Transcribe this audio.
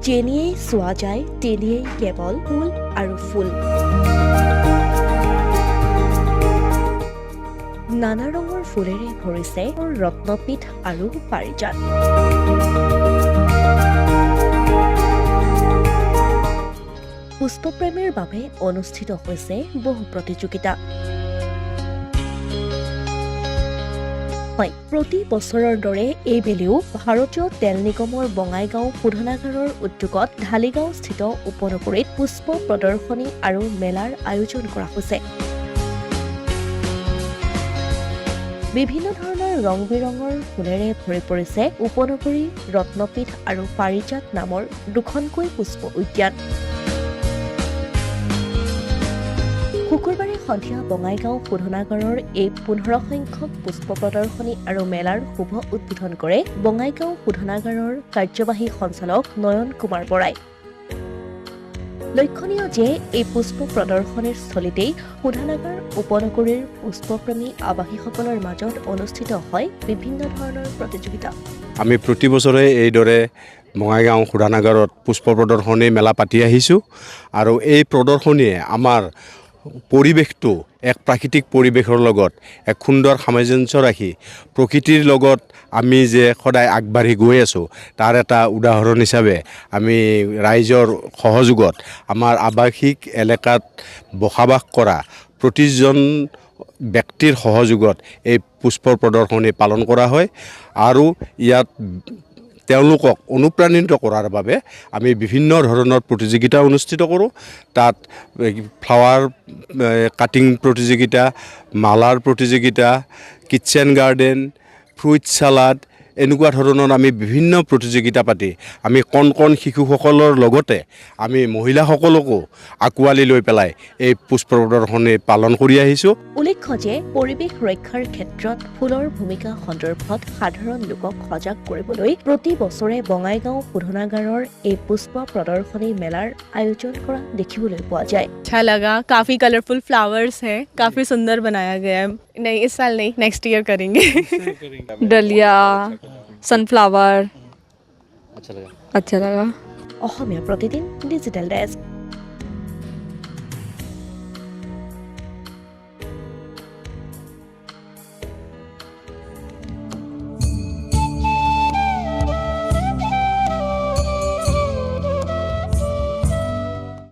যেনিয়েই চোৱা যায় তেনিয়েই কেৱল ফুল আৰু ফুল। নানা ৰঙৰ ফুলেৰে ভৰিছে ৰত্নপীঠ আৰু পাৰিজাত। পুষ্পপ্ৰেমীৰ বাবে অনুষ্ঠিত হৈছে বহু প্ৰতিযোগিতা। হয়, প্ৰতি বছৰৰ দৰে এইবেলিও ভাৰতীয় তেল নিগমৰ বঙাইগাঁও শোধনাগাৰৰ উদ্যোগত ঢালিগাঁওস্থিত উপনগৰীত পুষ্প প্ৰদৰ্শনী আৰু মেলাৰ আয়োজন কৰা হৈছে। বিভিন্ন ধৰণৰ ৰং বিৰঙৰ ফুলেৰে ভৰি পৰিছে উপনগৰী, ৰত্নপীঠ আৰু পাৰিজাত নামৰ দুখনকৈ পুষ্প উদ্যান। শুকুৰবাৰে সন্ধিয়া বঙাইগাঁও শোধনাগাৰৰ এই 15 সংখ্যক পুষ্প প্ৰদৰ্শনী আৰু মেলাৰ শুভ উদ্বোধন কৰে বঙাইগাঁও শোধনাগাৰৰ কাৰ্যবাহী সঞ্চালক নয়ন কুমাৰ বৰাই। লক্ষণীয় যে এই পুষ্প প্ৰদৰ্শনীৰ স্থলীতেই শোধনাগাৰ উপনগৰীৰ পুষ্পপ্ৰেমী আৱাসীসকলৰ মাজত অনুষ্ঠিত হয় বিভিন্ন ধৰণৰ প্ৰতিযোগিতা। আমি প্ৰতি বছৰে এইদৰে বঙাইগাঁও শোধনাগাৰত পুষ্প প্ৰদৰ্শনী মেলা পাতি আহিছোঁ আৰু এই প্ৰদৰ্শনীয়ে আমাৰ পৰিৱেশটো এক প্ৰাকৃতিক পৰিৱেশৰ লগত এক সুন্দৰ সামঞ্জস্য ৰাখি প্ৰকৃতিৰ লগত আমি যে সদায় আগবাঢ়ি গৈ আছোঁ তাৰ এটা উদাহৰণ হিচাপে আমি ৰাইজৰ সহযোগত আমাৰ আৱাসিক এলেকাত বসবাস কৰা প্ৰতিজন ব্যক্তিৰ সহযোগত এই পুষ্প প্ৰদৰ্শনী পালন কৰা হয় আৰু ইয়াত তেওঁলোকক অনুপ্ৰাণিত কৰাৰ বাবে আমি বিভিন্ন ধৰণৰ প্ৰতিযোগিতা অনুষ্ঠিত কৰোঁ। তাত ফ্লাৱাৰ কাটিং প্ৰতিযোগিতা, মালাৰ প্ৰতিযোগিতা, কিটচেন গাৰ্ডেন, ফ্ৰুইট চালাড এনেকুৱা ধৰণৰ আমি বিভিন্ন প্ৰতিযোগিতা পাতি আমি কণ কণ শিশুসকলৰ লগতে আমি মহিলাসকলকো আঁকোৱালি লৈ পেলাই এই পুষ্প প্ৰদৰ্শনী পালন কৰি আহিছোঁ। উল্লেখ্য যে পৰিৱেশ ৰক্ষাৰ ক্ষেত্ৰত ফুলৰ ভূমিকা সন্দৰ্ভত সাধাৰণ লোকক সজাগ কৰিবলৈ প্ৰতি বছৰে বঙাইগাঁও শোধনাগাৰৰ এই পুষ্প প্ৰদৰ্শনী মেলাৰ আয়োজন কৰা দেখিবলৈ পোৱা যায়। अच्छा लगा, काफ़ी कलरफुल फ्लावर्स हैं, काफ़ी सुंदर बनाया गया है। नहीं, इस साल नहीं, नेक्स्ट ईयर करेंगे। डलिया, सनफ्लावर, अच्छा लगा। Asomiya Pratidin digital desk.